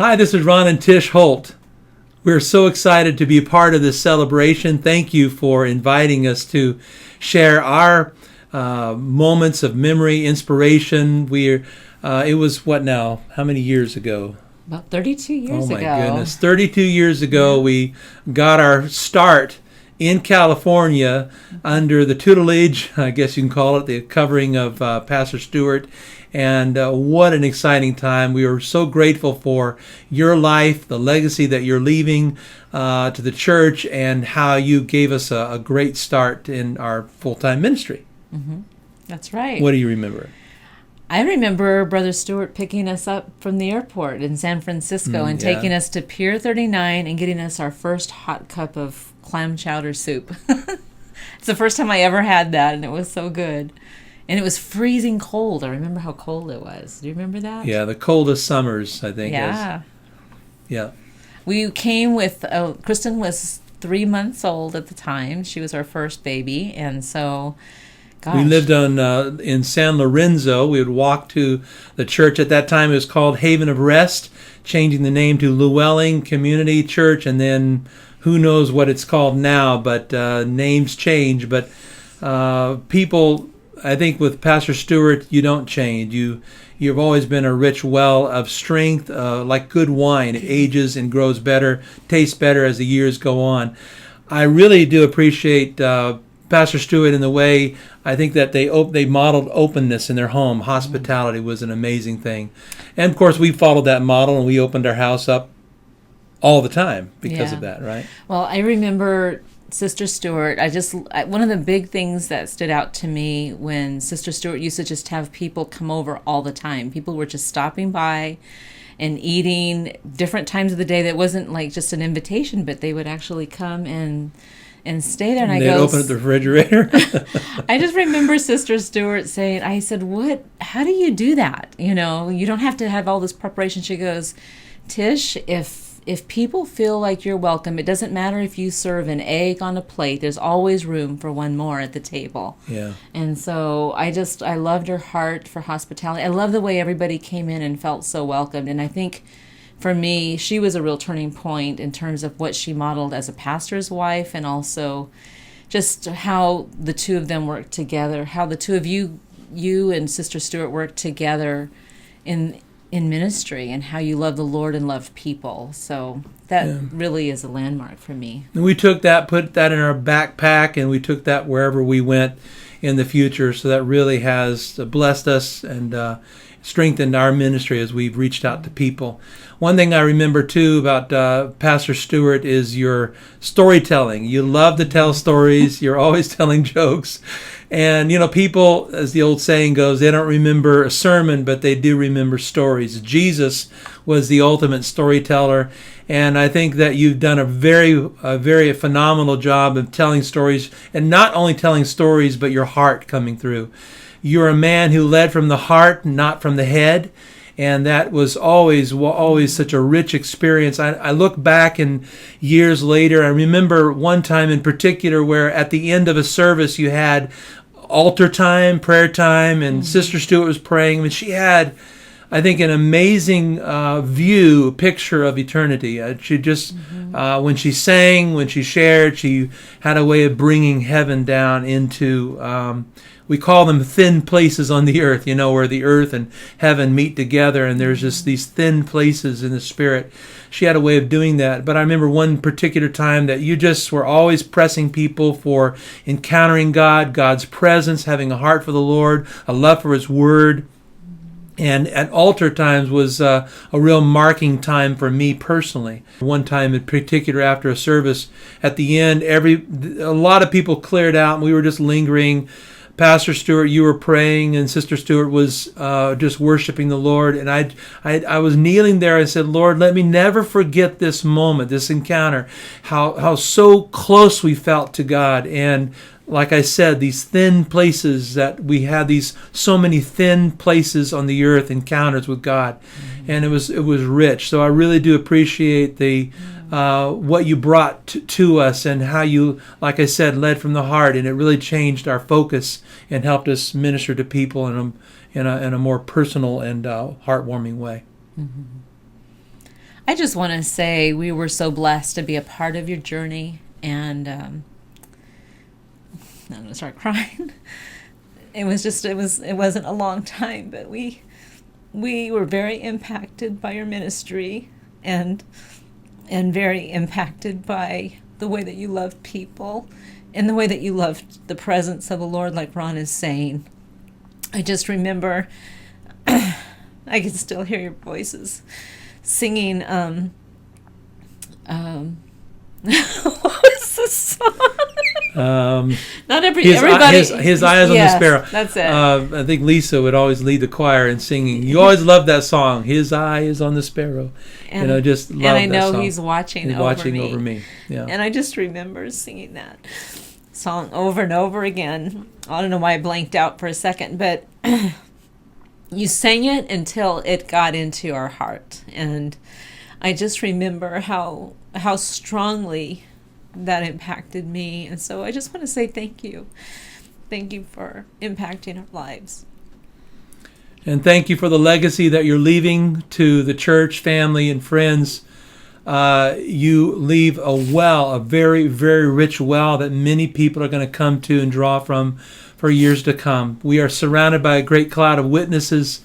Hi, this is Ron and Tish Holt. We're so excited to be a part of this celebration. Thank you for inviting us to share our moments of memory, inspiration. It was what now? How many years ago? About 32 years ago. Oh my goodness. 32 years ago, we got our start in California under the tutelage, I guess you can call it, the covering of Pastor Stewart. And what an exciting time. We are so grateful for your life, the legacy that you're leaving to the church, and how you gave us a great start in our full-time ministry. Mm-hmm. That's right. What do you remember? I remember Brother Stewart picking us up from the airport in San Francisco and taking us to Pier 39 and getting us our first hot cup of clam chowder soup. It's the first time I ever had that, and it was so good. And it was freezing cold. I remember how cold it was. Do you remember that? Yeah, the coldest summers, I think. Yeah. Yeah. We came with, Kristen was 3 months old at the time. She was our first baby. And so, gosh. We lived in San Lorenzo. We would walk to the church. At that time, it was called Haven of Rest, changing the name to Llewellyn Community Church. And then who knows what it's called now, but names change. But people... I think with Pastor Stewart, you don't change. You've always been a rich well of strength, like good wine. It ages and grows better, tastes better as the years go on. I really do appreciate Pastor Stewart in the way I think that they modeled openness in their home. Hospitality was an amazing thing. And, of course, we followed that model, and we opened our house up all the time because of that, right? Well, I remember... Sister Stewart, one of the big things that stood out to me when Sister Stewart used to just have people come over all the time. People were just stopping by and eating different times of the day. That wasn't like just an invitation, but they would actually come and stay there. And they'd open up the refrigerator. I just remember Sister Stewart saying, I said, how do you do that? You don't have to have all this preparation. She goes, Tish, if people feel like you're welcome, it doesn't matter if you serve an egg on a plate, there's always room for one more at the table. Yeah. And so I loved her heart for hospitality. I love the way everybody came in and felt so welcomed. And I think for me, she was a real turning point in terms of what she modeled as a pastor's wife, and also just how the two of them worked together, how the two of you and Sister Stewart worked together in ministry, and how you love the Lord and love people. So that really is a landmark for me. And we took that, put that in our backpack, and we took that wherever we went in the future. So that really has blessed us and strengthened our ministry as we've reached out to people. One thing I remember, too, about Pastor Stewart is your storytelling. You love to tell stories. You're always telling jokes. And, people, as the old saying goes, they don't remember a sermon, but they do remember stories. Jesus was the ultimate storyteller. And I think that you've done a very phenomenal job of telling stories, and not only telling stories, but your heart coming through. You're a man who led from the heart, not from the head. And that was always such a rich experience. I look back and years later, I remember one time in particular where at the end of a service you had altar time, prayer time, and Sister Stewart was praying. And she had, I think, an amazing picture of eternity. She just, when she sang, when she shared, she had a way of bringing heaven down into... we call them thin places on the earth, where the earth and heaven meet together, and there's just these thin places in the spirit. She had a way of doing that. But I remember one particular time that you just were always pressing people for encountering God, God's presence, having a heart for the Lord, a love for His Word. And at altar times was a real marking time for me personally. One time in particular after a service, at the end, a lot of people cleared out, and we were just lingering. Pastor Stewart, you were praying, and Sister Stewart was just worshiping the Lord. And I was kneeling there. I said, Lord, let me never forget this moment, this encounter, how so close we felt to God. And like I said, these thin places that we had, these so many thin places on the earth, encounters with God. And it was rich. So I really do appreciate what you brought to us, and how you, like I said, led from the heart, and it really changed our focus and helped us minister to people in a more personal and heartwarming way. I just want to say we were so blessed to be a part of your journey, and I'm going to start crying. It wasn't a long time, but we were very impacted by your ministry, and very impacted by the way that you loved people and the way that you loved the presence of the Lord, like Ron is saying. I just remember, I can still hear your voices singing, what was the song? Not everybody. His eyes on the sparrow. That's it. I think Lisa would always lead the choir in singing. You always loved that song. His eye is on the sparrow. And, just love and I that know song. he's watching over me. Yeah. And I just remember singing that song over and over again. I don't know why I blanked out for a second, but you sang it until it got into our heart. And I just remember how strongly that impacted me. And so I just want to say thank you. Thank you for impacting our lives. And thank you for the legacy that you're leaving to the church, family, and friends. You leave a very, very rich well that many people are going to come to and draw from for years to come. We are surrounded by a great cloud of witnesses,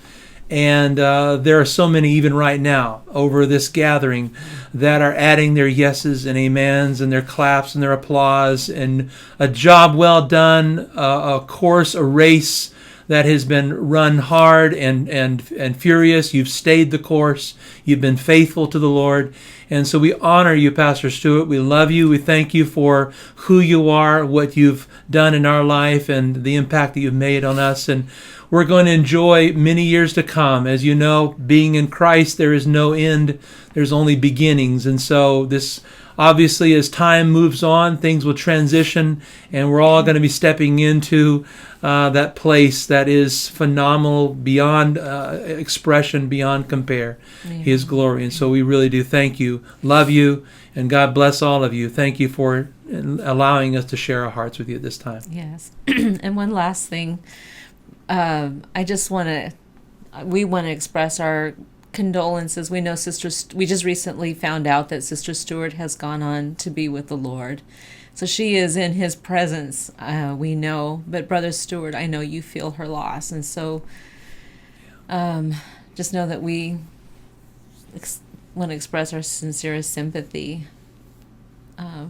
and there are so many even right now over this gathering that are adding their yeses and amens and their claps and their applause, and a job well done, a race that has been run hard and furious. You've stayed the course. You've been faithful to the Lord. And so we honor you, Pastor Stewart. We love you. We thank you for who you are, what you've done in our life, and the impact that you've made on us. And we're going to enjoy many years to come. As you know, being in Christ, there is no end. There's only beginnings. And so this, obviously, as time moves on, things will transition, and we're all going to be stepping into that place that is phenomenal, beyond expression, beyond compare, His glory. And so we really do thank you, love you, and God bless all of you. Thank you for allowing us to share our hearts with you at this time. Yes. And one last thing, we want to express our condolences. We know we just recently found out that Sister Stewart has gone on to be with the Lord. So she is in His presence, we know. But Brother Stewart, I know you feel her loss. And so just know that we want to express our sincerest sympathy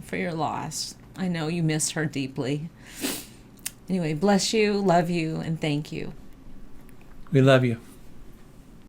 for your loss. I know you miss her deeply. Anyway, bless you, love you, and thank you. We love you.